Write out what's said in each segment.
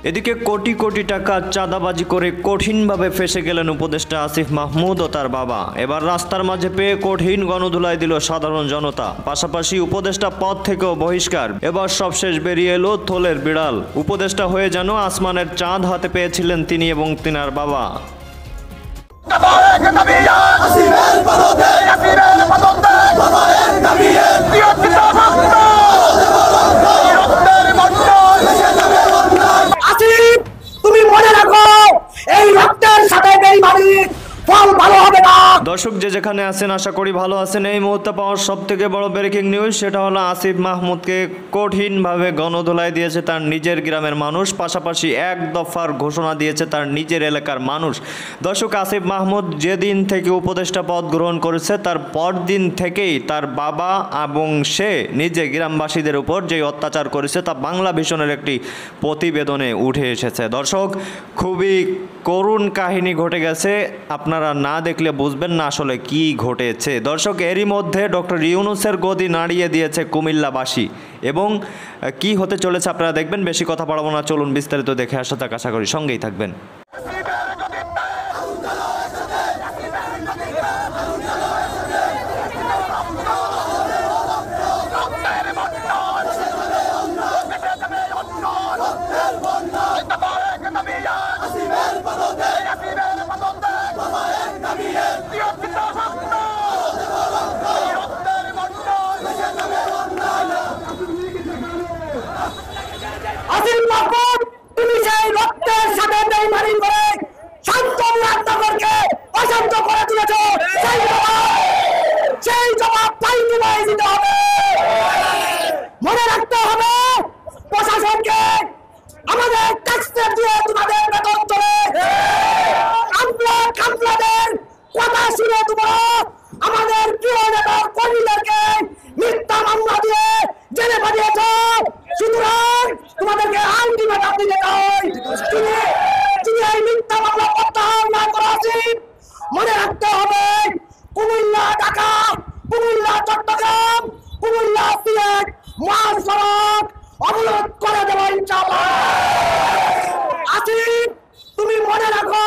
এদিকে কোটি কোটি টাকা চাঁদাবাজি করে কঠিনভাবে ফেঁসে গেলেন উপদেষ্টা আসিফ মাহমুদ ও তার বাবা। এবার রাস্তার মাঝে পেয়ে কঠিন গণধুলাই দিল সাধারণ জনতা। পাশাপাশি উপদেষ্টা পদ থেকেও বহিষ্কার। এবার সবশেষ বেরিয়ে এলো থলের বিড়াল। উপদেষ্টা হয়ে যেন আসমানের চাঁদ হাতে পেয়েছিলেন তিনি এবং তিনার বাবা। দর্শক যে যেখানে আছেন আশা করি ভালো আছেন। এই মুহূর্তে পাওয়ার সব থেকে বড় ব্রেকিং নিউজ, সেটা হলো আসিফ মাহমুদকে কঠিনভাবে গণধোলাই দিয়েছে তার নিজের গ্রামের মানুষ। পাশাপাশি এক দফার ঘোষণা দিয়েছে তার নিজের এলাকার মানুষ। দর্শক, আসিফ মাহমুদ যেদিন থেকে উপদেষ্টা পদ গ্রহণ করেছে তার পরদিন থেকেই তার বাবা এবং সে নিজে গ্রামবাসীদের উপর যে অত্যাচার করেছে তা বাংলা ভিশনের একটি প্রতিবেদনে উঠে এসেছে। দর্শক, খুবই করুণ কাহিনী ঘটে গেছে। আপনারা না দেখলে বুঝবেন না আসলে কি ঘটেছে। দর্শক, এরই মধ্যে ডক্টর ইউনূসের গদি নাড়িয়ে দিয়েছে কুমিল্লাবাসী এবং কি হতে চলেছে আপনারা দেখবেন। বেশি কথা বাড়াবো না, চলুন বিস্তারিত দেখে আসা যাক। আশা করি সঙ্গেই থাকবেন। মনে রাখতে হবে প্রশাসনকে আমাদের ট্যাক্সের দিয়ে তোমাদের বেতন চলে। কামলাদের কথা শুনে তোমরা আমাদের প্রিয় নেতা কর্মীদেরকে মিথ্যা মামলা দিয়ে জেলে পাঠিয়েছ। সুতরাং তোমাদেরকে আলটিমেটাম দিতে চাই, তুমি এই মিথ্যা মামলা প্রত্যাহার না করা উচিত। মনে রাখতে হবে কুমিল্লা ঢাকা, কুমিল্লা চট্টগ্রাম, কুমিল্লা সিলেট মহাসড়ক অবরোধ করে দেব ইনশাআল্লাহ। আসিফ, তুমি মনে রাখো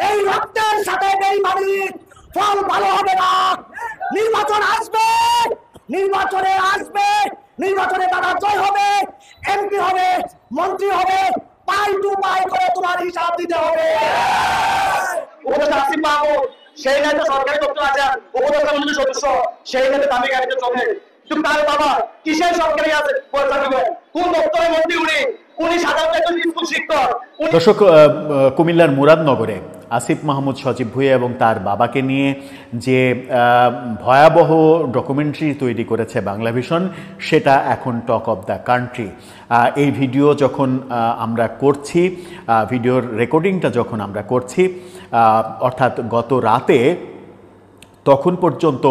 এই রক্তের সাথে বেঈমানির ফল ভালো হবে না। নির্বাচন আসবে, নির্বাচনে তারা জয় হবে, এমপি হবে, মন্ত্রী হবে, পাই টু পাই করে তোমার হিসাব দিতে হবে। আসিফ মাহমুদ সেই নেতা সরকারি দপ্তর আছেন, উপদেষ্টা মন্ডলীর সদস্য, সেই নেতা দামি গাড়িতে চলে। কিন্তু তার বাবা কিসের সরকারি আছে কোন দপ্তরে মন্ত্রী উনি সাধারণত একজন স্কুল শিক্ষক। দর্শক, কুমিল্লার মুরাদনগরে আসিফ মাহমুদ সজীব ভুঁইয়া এবং তার বাবাকে নিয়ে যে ভয়াবহ ডকুমেন্টারি তৈরি করেছে বাংলা ভিশন, সেটা এখন টক অফ দ্য কান্ট্রি। এই ভিডিও যখন আমরা করছি, ভিডিওর রেকর্ডিংটা যখন আমরা করছি, অর্থাৎ গত রাতে, তখন পর্যন্ত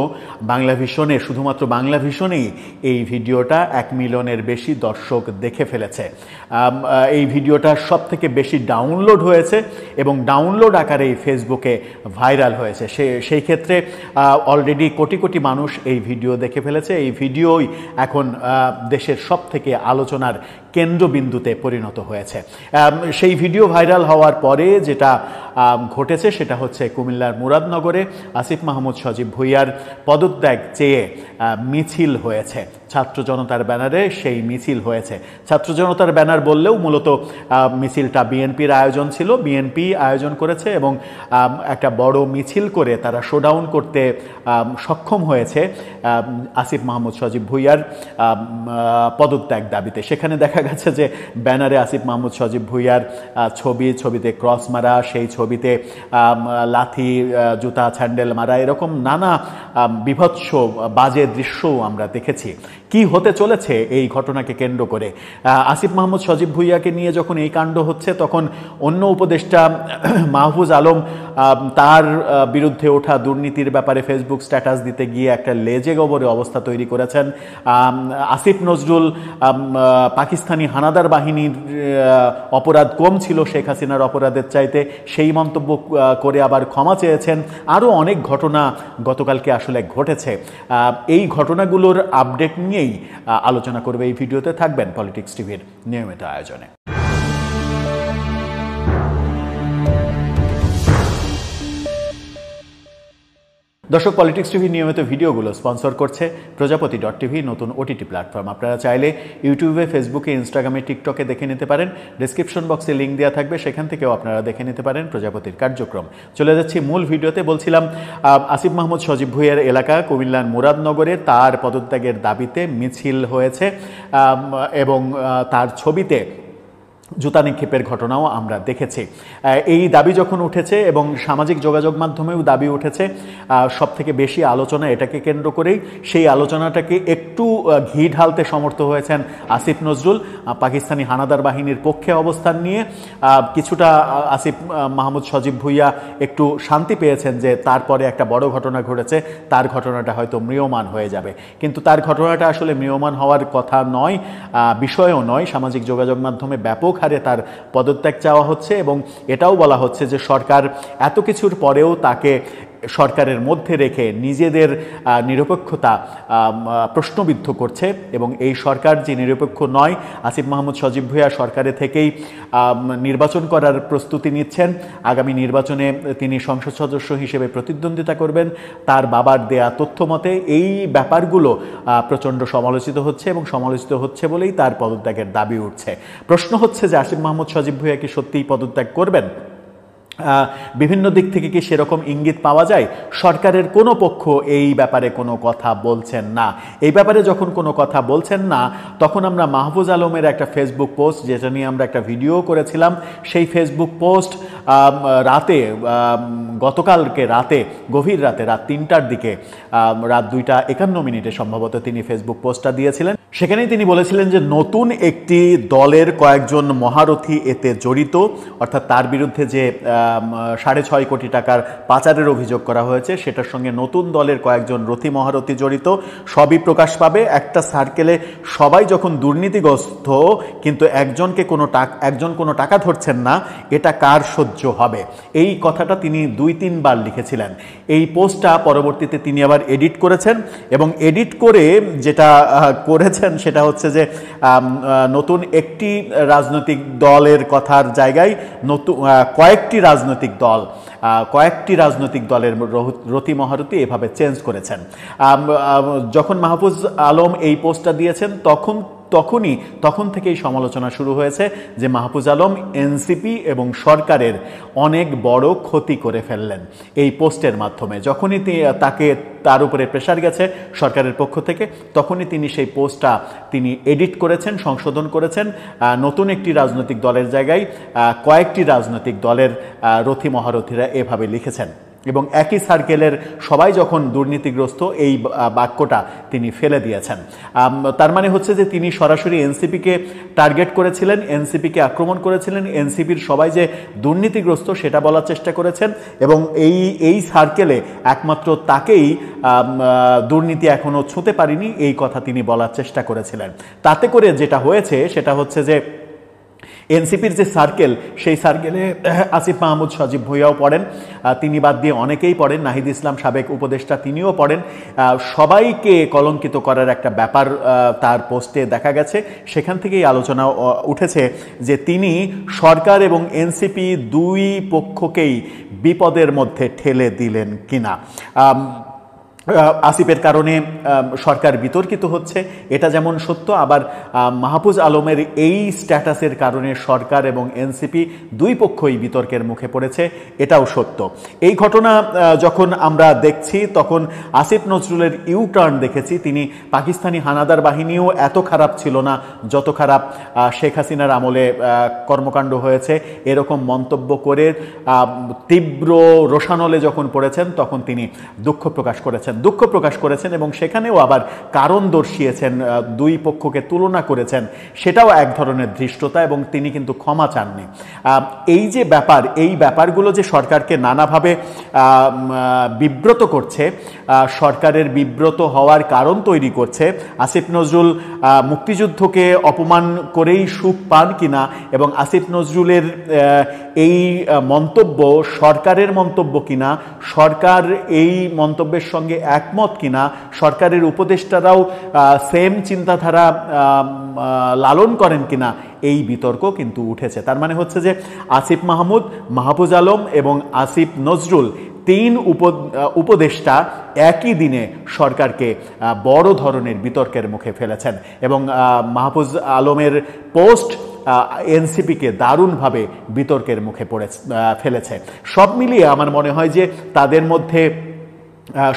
বাংলা ভিশনে, শুধুমাত্র বাংলা ভিশনেই এই ভিডিওটা 1 মিলিয়নের বেশি দর্শক দেখে ফেলেছে। এই ভিডিওটা সব থেকে বেশি ডাউনলোড হয়েছে এবং ডাউনলোড আকারে ফেসবুকে ভাইরাল হয়েছে। সেই ক্ষেত্রে অলরেডি কোটি কোটি মানুষ এই ভিডিও দেখে ফেলেছে। এই ভিডিওই এখন দেশের সব থেকে আলোচনার কেন্দ্রবিন্দুতে পরিণত হয়েছে। সেই ভিডিও ভাইরাল হওয়ার পরে যেটা ঘটেছে সেটা হচ্ছে কুমিল্লার মুরাদনগরে আসিফ মাহমুদ সজীব ভুঁইয়ার পদত্যাগ চেয়ে মিছিল হয়েছে। ছাত্র জনতার ব্যানারে সেই মিছিল হয়েছে। ছাত্র জনতার ব্যানার বললেও মূলত মিছিলটা বিএনপির আয়োজন ছিল, বিএনপি আয়োজন করেছে এবং একটা বড় মিছিল করে তারা শোডাউন করতে সক্ষম হয়েছে আসিফ মাহমুদ সজীব ভুঁইয়ার পদত্যাগ দাবিতে। সেখানে দেখা গেছে যে ব্যানারে আসিফ মাহমুদ সজীব ভুঁইয়ার ছবিতে ক্রস মারা, সেই ছবিতে লাথি, জুতা, স্যান্ডেল মারা, এরকম নানা বিভৎস বাজে দৃশ্যও আমরা দেখেছি। কি হতে চলেছে এই ঘটনাকে কেন্দ্র করে? আসিফ মাহমুদ সজীব ভুঁইয়াকে নিয়ে যখন এই কাণ্ড হচ্ছে, তখন অন্য উপদেষ্টা মাহফুজ আলম তার বিরুদ্ধে ওঠা দুর্নীতির ব্যাপারে ফেসবুক স্ট্যাটাস দিতে গিয়ে একটা লেজে গোবরে অবস্থা তৈরি করেছেন। আসিফ নজরুল পাকিস্তানি হানাদার বাহিনীর অপরাধ কম ছিল শেখ হাসিনার অপরাধের চাইতে, সেই মন্তব্য করে আবার ক্ষমা চেয়েছেন। আরও অনেক ঘটনা গতকালকে আসলে ঘটেছে। এই ঘটনাগুলোর আপডেট নিয়েই আলোচনা করবে এই ভিডিওতে। থাকবেন পলিটিক্স টিভির নিয়মিত আয়োজনে। দর্শক, পলিটিক্স টিভি নিয়মিত ভিডিওগুলো স্পন্সর করছে প্রজাপতি.টিভি, নতুন ওটিটি প্ল্যাটফর্ম। আপনারা চাইলে ইউটিউবে, ফেসবুকে, ইনস্টাগ্রামে, টিকটকে দেখে নিতে পারেন। ডেসক্রিপশন বক্সে লিঙ্ক দেওয়া থাকবে, সেখান থেকেও আপনারা দেখে নিতে পারেন প্রজাপতির কার্যক্রম। চলে যাচ্ছি মূল ভিডিওতে। বলছিলাম, আসিফ মাহমুদ সজীব ভুঁইয়ার এলাকা কুমিল্লার মুরাদনগরে তার পদত্যাগের দাবিতে মিছিল হয়েছে এবং তার ছবিতে জুতা নিক্ষেপের ঘটনাও আমরা দেখেছি। এই দাবি যখন উঠেছে এবং সামাজিক যোগাযোগ মাধ্যমেও দাবি উঠেছে, সবথেকে বেশি আলোচনা এটাকে কেন্দ্র করেই। সেই আলোচনাটাকে একটু ঘি ঢালতে সমর্থ হয়েছেন আসিফ নজরুল। পাকিস্তানি হানাদার বাহিনীর পক্ষে অবস্থান নিয়ে কিছুটা আসিফ মাহমুদ সজীব ভুঁইয়া একটু শান্তি পেয়েছেন যে তারপরে একটা বড় ঘটনা ঘটেছে, তার ঘটনাটা হয়তো ম্রিয়মাণ হয়ে যাবে। কিন্তু তার ঘটনাটা আসলে ম্রিয়মাণ হওয়ার কথা নয়, বিষয়ও নয়। সামাজিক যোগাযোগ মাধ্যমে ব্যাপক হারে তার পদত্যাগ চাওয়া হচ্ছে এবং এটাও বলা হচ্ছে যে সরকার এত কিছুর পরেও তাকে সরকারের মধ্যে রেখে নিজেদের নিরপেক্ষতা প্রশ্নবিদ্ধ করছে এবং এই সরকার যে নিরপেক্ষ নয়, আসিফ মাহমুদ সজীব ভুঁইয়া সরকারে থেকেই নির্বাচন করার প্রস্তুতি নিচ্ছেন। আগামী নির্বাচনে তিনি সংসদ সদস্য হিসেবে প্রতিদ্বন্দ্বিতা করবেন। তার বাবার দেয়া তথ্য মতে এই ব্যাপারগুলো প্রচণ্ড সমালোচিত হচ্ছে এবং সমালোচিত হচ্ছে বলেই তার পদত্যাগের দাবি উঠছে। প্রশ্ন হচ্ছে যে আসিফ মাহমুদ সজীব ভুঁইয়া কি সত্যিই পদত্যাগ করবেন? বিভিন্ন দিক থেকে কি সেরকম ইঙ্গিত পাওয়া যায়? সরকারের কোনো পক্ষ এই ব্যাপারে কোনো কথা বলছেন না। এই ব্যাপারে যখন কোনো কথা বলছেন না, তখন আমরা মাহফুজ আলমের একটা ফেসবুক পোস্ট, যেটা নিয়ে আমরা একটা ভিডিও করেছিলাম, সেই ফেসবুক পোস্ট রাতে, গতকালকে রাতে, গভীর রাতে, রাত ৩টার দিকে, রাত 2:51 সম্ভবত তিনি ফেসবুক পোস্টটা দিয়েছিলেন। সেখানেই তিনি বলেছিলেন যে নতুন একটি দলের কয়েকজন মহারথী এতে জড়িত, অর্থাৎ তার বিরুদ্ধে যে 6.5 কোটি টাকার পাচারের অভিযোগ করা হয়েছে, সেটার সঙ্গে নতুন দলের কয়েকজন রথী মহারথী জড়িত। সবই প্রকাশ পাবে। একটা সার্কেলে সবাই যখন দুর্নীতিগ্রস্ত, কিন্তু একজন কোনো টাকা ধরছেন না, এটা কার সহ্য হবে? এই কথাটা তিনি 2-3 বার লিখেছিলেন। এই পোস্টটা পরবর্তীতে তিনি আবার এডিট করেছেন এবং এডিট করে যেটা করেছেন সেটা হচ্ছে যে নতুন একটি রাজনৈতিক দলের কথার জায়গায় নতুন কয়েকটি রাজনৈতিক দলের রথী মহারথী এভাবে চেঞ্জ করেছেন। যখন মাহফুজ আলম এই পোস্টটা দিয়েছেন তখন থেকেই সমালোচনা শুরু হয়েছে যে মাহফুজ আলম এনসিপি এবং সরকারের অনেক বড় ক্ষতি করে ফেললেন এই পোস্টের মাধ্যমে। যখনই তার উপরে প্রেশার গেছে সরকারের পক্ষ থেকে, তখনই তিনি সেই পোস্টটা এডিট করেছেন, সংশোধন করেছেন। নতুন একটি রাজনৈতিক দলের জায়গায় কয়েকটি রাজনৈতিক দলের রথী মহারথীরা এভাবে লিখেছেন এবং একই সার্কেলের সবাই যখন দুর্নীতিগ্রস্ত, এই বাক্যটা তিনি ফেলে দিয়েছেন। তার মানে হচ্ছে যে তিনি সরাসরি এনসিপিকে টার্গেট করেছিলেন, এনসিপিকে আক্রমণ করেছিলেন, এনসিপির সবাই যে দুর্নীতিগ্রস্ত সেটা বলার চেষ্টা করেছেন এবং এই সার্কেলে একমাত্র তাকেই দুর্নীতি এখনো ছুঁতে পারেনি এই কথা তিনি বলার চেষ্টা করেছিলেন। তাতে করে যেটা হয়েছে সেটা হচ্ছে যে এনসিপির যে সার্কেল, সেই সার্কেলে আসিফ মাহমুদ সজীব ভুঁইয়াও পড়েন, তিনি বাদ দিয়ে অনেকেই পড়েন, নাহিদ ইসলাম সাবেক উপদেষ্টা তিনিও পড়েন। সবাইকে কলঙ্কিত করার একটা ব্যাপার তার পোস্টে দেখা গেছে। সেখান থেকেই আলোচনা উঠেছে যে তিনি সরকার এবং এনসিপি দুই পক্ষকেই বিপদের মধ্যে ঠেলে দিলেন কিনা। আসিফের কারণে সরকার বিতর্কিত হচ্ছে, এটা যেমন সত্য, আবার মাহফুজ আলমের এই স্ট্যাটাসের কারণে সরকার এবং এনসিপি দুই পক্ষই বিতর্কের মুখে পড়েছে, এটাও সত্য। এই ঘটনা যখন আমরা দেখছি তখন আসিফ নজরুলের ইউটার্ন দেখেছি। তিনি পাকিস্তানি হানাদার বাহিনীও এত খারাপ ছিল না যত খারাপ শেখ হাসিনার আমলে কর্মকাণ্ড হয়েছে, এরকম মন্তব্য করে তীব্র রোষানলে যখন পড়েছেন তখন তিনি দুঃখ প্রকাশ করেছেন এবং সেখানেও আবার কারণ দর্শিয়েছেন, দুই পক্ষকে তুলনা করেছেন, সেটাও এক ধরনের ধৃষ্টতা এবং তিনি কিন্তু ক্ষমা চাননি। এই যে ব্যাপার, এই ব্যাপারগুলো যে সরকারকে নানাভাবে বিব্রত করছে, সরকারের বিব্রত হওয়ার কারণ তৈরি করছে। আসিফ নজরুল মুক্তিযুদ্ধকে অপমান করেই সুখ পান কিনা এবং আসিফ নজরুলের এই মন্তব্য সরকারের মন্তব্য কিনা, সরকার এই মন্তব্যের সঙ্গে একমত কিনা, সরকারের উপদেষ্টারাও সেম চিন্তাধারা লালন করেন কিনা, এই বিতর্ক কিন্তু উঠেছে। তার মানে হচ্ছে যে আসিফ মাহমুদ, মাহফুজ আলম এবং আসিফ নজরুল তিন উপদেষ্টা একই দিনে সরকারকে বড় ধরনের বিতর্কের মুখে ফেলেছেন এবং মাহফুজ আলমের পোস্ট এনসিপিকে দারুণভাবে বিতর্কের মুখে ফেলেছে। সব মিলিয়ে আমার মনে হয় যে তাদের মধ্যে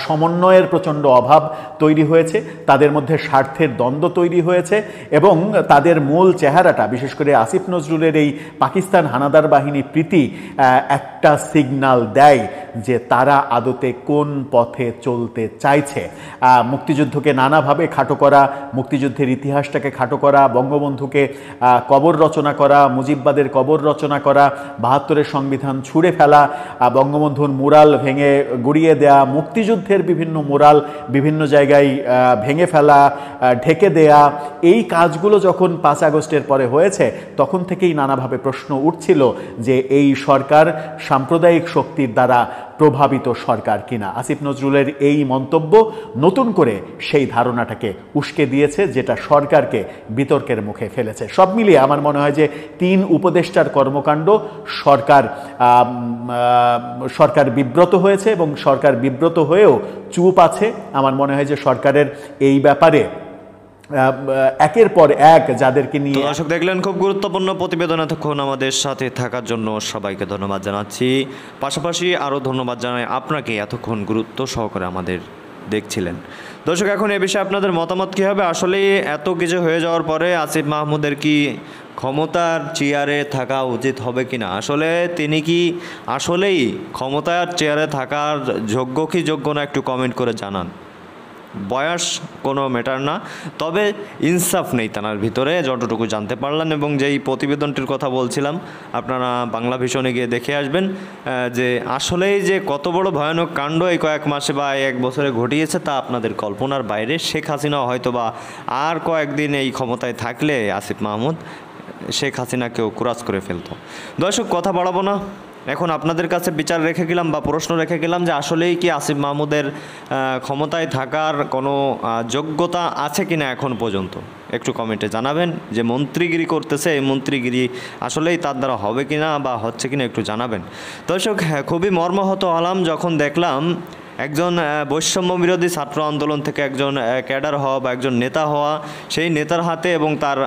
সমন্বয়ের প্রচণ্ড অভাব তৈরি হয়েছে, তাদের মধ্যে স্বার্থের দ্বন্দ্ব তৈরি হয়েছে এবং তাদের মূল চেহারাটা, বিশেষ করে আসিফ নজরুলের এই পাকিস্তান হানাদার বাহিনী প্রীতি একটা সিগন্যাল দেয় যে তারা আদতে কোন পথে চলতে চাইছে। মুক্তিযুদ্ধকে নানাভাবে খাটো করা, মুক্তিযুদ্ধের ইতিহাসটাকে খাটো করা, বঙ্গবন্ধুকে কবর রচনা করা, মুজিববাদের কবর রচনা করা, ৭২-এর সংবিধান ছুঁড়ে ফেলা, বঙ্গবন্ধুর মুরাল ভেঙে গুড়িয়ে দেয়া, মুক্তিযুদ্ধের বিভিন্ন মুরাল বিভিন্ন জায়গায় ভেঙে ফেলা, ঢেকে দেয়া, এই কাজগুলো যখন ৫ আগস্টের পরে হয়েছে তখন থেকেই নানাভাবে প্রশ্ন উঠছিল যে এই সরকার সাম্প্রদায়িক শক্তির দ্বারা প্রভাবিত সরকার কিনা। আসিফ নজরুলের এই মন্তব্য নতুন করে সেই ধারণাটাকে উস্কে দিয়েছে, যেটা সরকারকে বিতর্কের মুখে ফেলেছে। সব মিলিয়ে আমার মনে হয় যে ৩ উপদেষ্টার কর্মকাণ্ড সরকার বিব্রত হয়েছে এবং সরকার বিব্রত হয়েও চুপ আছে। আমার মনে হয় যে সরকারের এই ব্যাপারে একের পর এক যাদেরকে নিয়ে দর্শক দেখলেন খুব গুরুত্বপূর্ণ প্রতিবেদন। এতক্ষণ আমাদের সাথে থাকার জন্য সবাইকে ধন্যবাদ জানাচ্ছি। পাশাপাশি আরও ধন্যবাদ জানাই আপনাকে এতক্ষণ গুরুত্ব সহকারে আমাদের দেখছিলেন। দর্শক এখন এ বিষয়ে আপনাদের মতামত কী হবে? আসলে এত কিছু হয়ে যাওয়ার পরে আসিফ মাহমুদের কি ক্ষমতার চেয়ারে থাকা উচিত হবে কিনা? আসলে তিনি কি আসলেই ক্ষমতার চেয়ারে থাকার যোগ্য কি যোগ্য না একটু কমেন্ট করে জানান। বয়স কোনো ম্যাটার না, তবে ইনসাফ নেই তার ভিতরে, যতটুকু জানতে পারলাম। এবং যেই প্রতিবেদনটির কথা বলছিলাম আপনারা বাংলা ভিশনে গিয়ে দেখে আসবেন যে আসলেই যে কত বড় ভয়ানক কাণ্ড এই কয়েক মাসে বা এক বছরে ঘটিয়েছে তা আপনাদের কল্পনার বাইরে। শেখ হাসিনা হয়তো বা আর কয়েকদিন এই ক্ষমতায় থাকলে আসিফ মাহমুদ শেখ হাসিনাকেও কুরাজ করে ফেলতো। দর্শক কথা বাড়াবো না, এখন আপনাদের কাছে বিচার রেখে গেলাম বা প্রশ্ন রেখে গেলাম যে আসলেই কি আসিফ মাহমুদের ক্ষমতায় থাকার কোনো যোগ্যতা আছে কিনা এখন পর্যন্ত একটু কমেন্টে জানাবেন। যে মন্ত্রীগিরি করতেছে এই মন্ত্রীগিরি আসলেই তার দ্বারা হবে কিনা বা হচ্ছে কিনা একটু জানাবেন। দর্শক খুবই মর্মাহত হলাম যখন দেখলাম একজন বৈষম্য বিরোধী ছাত্র আন্দোলন থেকে একজন ক্যাডার হওয়া বা একজন নেতা হওয়া, সেই নেতার হাতে এবং তার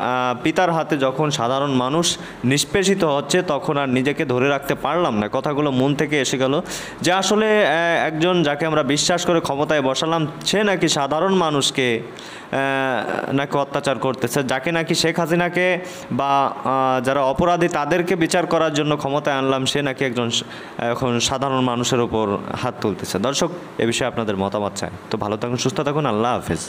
পিতার হাতে যখন সাধারণ মানুষ নিষ্পেষিত হচ্ছে তখন আর নিজেকে ধরে রাখতে পারলাম না। কথাগুলো মন থেকে এসে গেল যে আসলে একজন যাকে আমরা বিশ্বাস করে ক্ষমতায় বসালাম সে নাকি সাধারণ মানুষকে নাকি অত্যাচার করতেছে, যাকে নাকি শেখ হাসিনাকে বা যারা অপরাধী তাদেরকে বিচার করার জন্য ক্ষমতায় আনলাম সে নাকি একজন এখন সাধারণ মানুষের উপর হাত তুলতেছে। দর্শক এ বিষয়ে আপনাদের মতামত চাই। তো ভালো থাকুন, সুস্থ থাকুন, আল্লাহ হাফেজ।